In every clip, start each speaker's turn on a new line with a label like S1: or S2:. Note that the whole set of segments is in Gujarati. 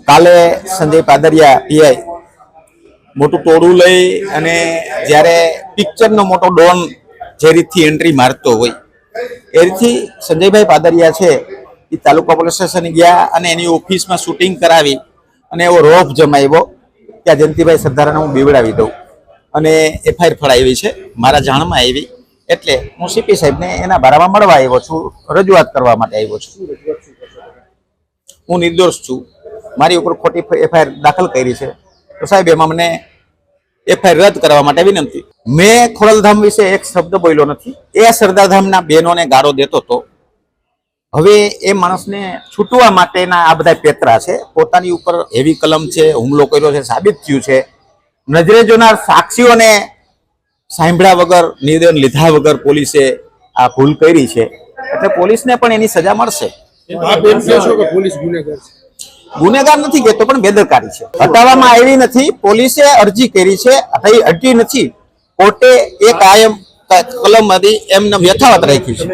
S1: કાલે સંજય પાદરિયા પીઆઈ મોટું ટોળું લઈ અને જ્યારે પિક્ચરનો મોટો ડોન જે રીતથી એન્ટ્રી મારતો હોય એ રીતથી સંજયભાઈ પાદરિયા છે એ તાલુકા પોલીસ સ્ટેશન ગયા અને એની ઓફિસમાં શૂટિંગ કરાવી અને એવો રોફ જમાવ્યો કે આ જયંતિભાઈ સરદારાને હું બીવડાવી દઉં અને એફઆઈઆર ફળાવી છે મારા જાણમાં આવી એટલે હું સીપી સાહેબને એના બારામાં મળવા આવ્યો છું, રજૂઆત કરવા માટે આવ્યો છું. હું નિર્દોષ છું, મારી ઉપર ખોટી એફઆઈઆર દાખલ કરી છે તો સાહેબ એમાં મને એફઆઈઆર રદ કરવા માટે વિનંતી. મેં ખોડલધામ વિશે એક શબ્દ બોલ્યો નથી. એ સરદારધામના બહેનોને ગાળો દેતો હતો. હવે એ માણસને છૂટવા માટેના આ બધા પેતરા છે. પોતાની ઉપર હેવી કલમ છે, હુમલો કર્યો છે, સાબિત થયું છે. નજરે જોનાર સાક્ષીઓને સાંભળ્યા વગર, નિવેદન લીધા વગર પોલીસે આ ભૂલ કરી છે એટલે પોલીસને પણ એની સજા મળશે. ગુનેગાર નથી કહેતો પણ બેદરકારી છે. હટાવવામાં આવી નથી. પોલીસે અરજી કરી છે, હટી નથી. કોર્ટે એ કાયમ કલમ હતી એમને યથાવત રાખી છે.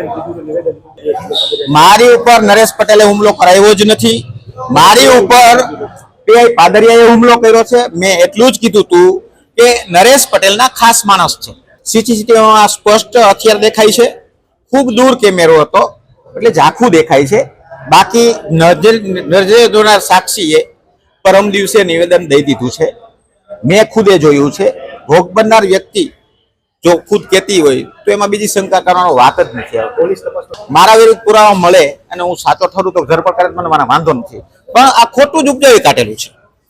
S1: મારી ઉપર નરેશ પટેલે હુમલો કરાવ્યો જ નથી. મારી ઉપર પીઆઈ પાદરિયાએ હુમલો કર્યો છે. મેં એટલું જ કીધું હતું કે નરેશ પટેલના ખાસ માણસ છે. સીસીટીવીમાં સ્પષ્ટ હથિયાર દેખાય છે. ખૂબ દૂર કેમેરો હતો એટલે ઝાંખું દેખાય છે. બાકી નજરે જોનાર સાક્ષીએ પરમ દિવસે નિવેદન દઈ દીધું છે. મેં ખુદે જોયું છે. ભોગ બનનાર વ્યક્તિ જો ખુદ કહેતી હોય તો એમાં બીજી શંકા કરવાનો વાત જ નથી. પોલીસ તપાસ મારા વિરુદ્ધ પુરાવા મળે અને હું સાચો ઠરું તો ધરપકડ કરે મને વાંધો નથી, પણ આ ખોટું જ ઉપજાવી કાઢેલું છે.